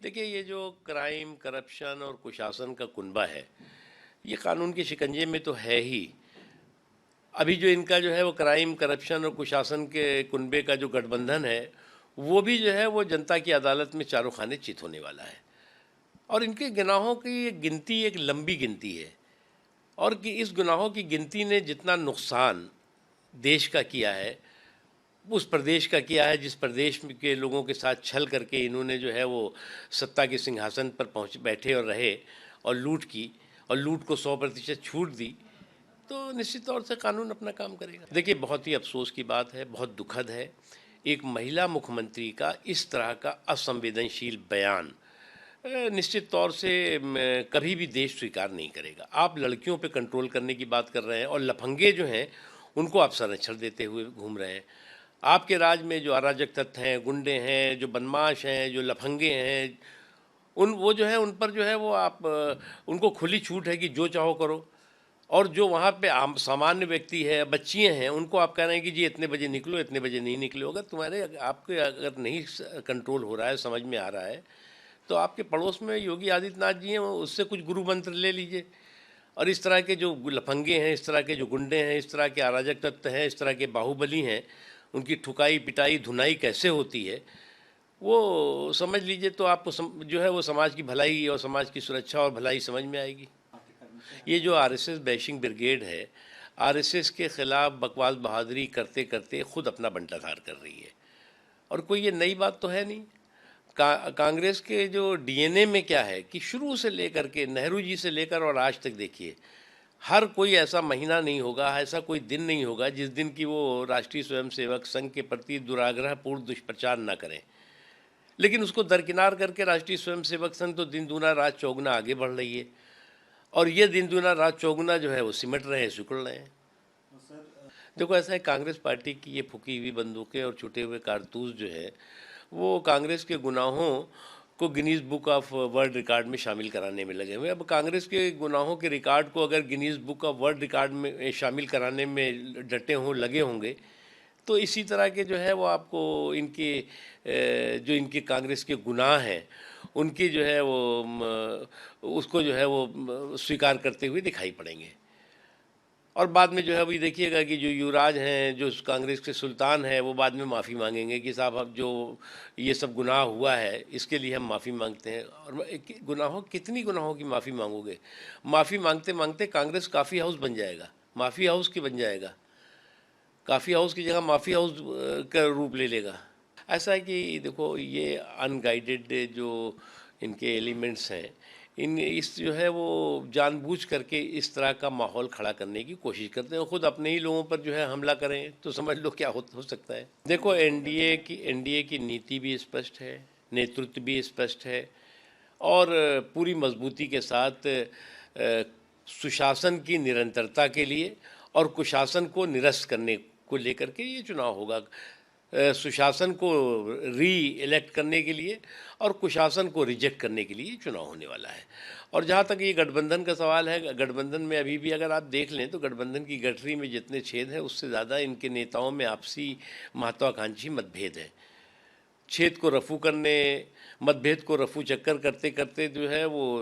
देखिए, ये जो क्राइम, करप्शन और कुशासन का कुनबा है, ये कानून के शिकंजे में तो है ही। अभी जो इनका जो है वो क्राइम, करप्शन और कुशासन के कुनबे का जो गठबंधन है, वो भी जो है वो जनता की अदालत में चारों खाने चित होने वाला है। और इनके गुनाहों की एक गिनती, एक लंबी गिनती है। और कि इस गुनाहों की गिनती ने जितना नुकसान देश का किया है, उस प्रदेश का किया है जिस प्रदेश के लोगों के साथ छल करके इन्होंने जो है वो सत्ता के सिंहासन पर पहुँच बैठे और रहे और लूट की, और लूट को 100% छूट दी, तो निश्चित तौर से कानून अपना काम करेगा। देखिए, बहुत ही अफसोस की बात है, बहुत दुखद है, एक महिला मुख्यमंत्री का इस तरह का असंवेदनशील बयान निश्चित तौर से कभी भी देश स्वीकार नहीं करेगा। आप लड़कियों पे कंट्रोल करने की बात कर रहे हैं और लफंगे जो हैं उनको आप संरक्षण देते हुए घूम रहे हैं। आपके राज में जो अराजक तत्व हैं, गुंडे हैं, जो बदमाश हैं, जो लफंगे हैं, उन वो जो है उन पर जो है वो आप उनको खुली छूट है कि जो चाहो करो। और जो वहाँ पे आम सामान्य व्यक्ति है, बच्चियाँ हैं, उनको आप कह रहे हैं कि जी इतने बजे निकलो, इतने बजे नहीं निकलो। अगर तुम्हारे आपके अगर नहीं कंट्रोल हो रहा है, समझ में आ रहा है, तो आपके पड़ोस में योगी आदित्यनाथ जी हैं, उससे कुछ गुरु मंत्र ले लीजिए। और इस तरह के जो लफंगे हैं, इस तरह के जो गुंडे हैं, इस तरह के अराजक तत्व हैं, इस तरह के बाहुबली हैं, उनकी ठुकाई पिटाई धुनाई कैसे होती है, वो समझ लीजिए, तो आपको जो है वो समाज की भलाई और समाज की सुरक्षा और भलाई समझ में आएगी। ये जो आरएसएस बैशिंग ब्रिगेड है, आरएसएस के खिलाफ बकवास बहादुरी करते करते खुद अपना बंटाधार कर रही है। और कोई ये नई बात तो है नहीं। कांग्रेस के जो डीएनए में क्या है कि शुरू से लेकर के नेहरू जी से लेकर और आज तक देखिए, हर कोई ऐसा महीना नहीं होगा, ऐसा कोई दिन नहीं होगा जिस दिन की वो राष्ट्रीय स्वयंसेवक संघ के प्रति दुराग्रहपूर्ण दुष्प्रचार न करें। लेकिन उसको दरकिनार करके राष्ट्रीय स्वयंसेवक संघ तो दिन दूना रात चौगुना आगे बढ़ रही है। और ये दिन दूना रात चौगुना जो है वो सिमट रहे हैं, सिकुड़ रहे हैं। देखो, ऐसा है, कांग्रेस पार्टी की ये फूकी हुई बंदूकें और छुटे हुए कारतूस जो है वो कांग्रेस के गुनाहों को Guinness book of world record में शामिल कराने में लगे हुए। अब कांग्रेस के गुनाहों के रिकॉर्ड को अगर Guinness book of world record में शामिल कराने में डटे हों, लगे होंगे, तो इसी तरह के जो है वो आपको इनके जो इनके कांग्रेस के गुनाह हैं उनकी जो है वो उसको जो है वो स्वीकार करते हुए दिखाई पड़ेंगे। और बाद में जो है वही देखिएगा कि जो युवराज हैं, जो कांग्रेस के सुल्तान हैं, वो बाद में माफ़ी मांगेंगे कि साहब अब जो ये सब गुनाह हुआ है इसके लिए हम माफ़ी मांगते हैं। और गुनाहों, कितनी गुनाहों की माफ़ी मांगोगे? माफ़ी मांगते मांगते कांग्रेस काफ़ी हाउस बन जाएगा, माफ़ी हाउस की बन जाएगा, काफ़ी हाउस की जगह माफ़ी हाउस का रूप ले लेगा। ऐसा है कि देखो, ये अनगाइडेड जो इनके एलिमेंट्स हैं, इन इस जो है वो जानबूझ करके इस तरह का माहौल खड़ा करने की कोशिश करते हैं। खुद अपने ही लोगों पर जो है हमला करें तो समझ लो क्या हो सकता है। देखो, एनडीए की नीति भी स्पष्ट है, नेतृत्व भी स्पष्ट है, और पूरी मजबूती के साथ सुशासन की निरंतरता के लिए और कुशासन को निरस्त करने को लेकर के ये चुनाव होगा। सुशासन को री इलेक्ट करने के लिए और कुशासन को रिजेक्ट करने के लिए चुनाव होने वाला है। और जहाँ तक ये गठबंधन का सवाल है, गठबंधन में अभी भी अगर आप देख लें तो गठबंधन की गठरी में जितने छेद हैं उससे ज़्यादा इनके नेताओं में आपसी महत्वाकांक्षी मतभेद हैं। छेद को रफू करने, मतभेद को रफू चक्कर करते करते जो है वो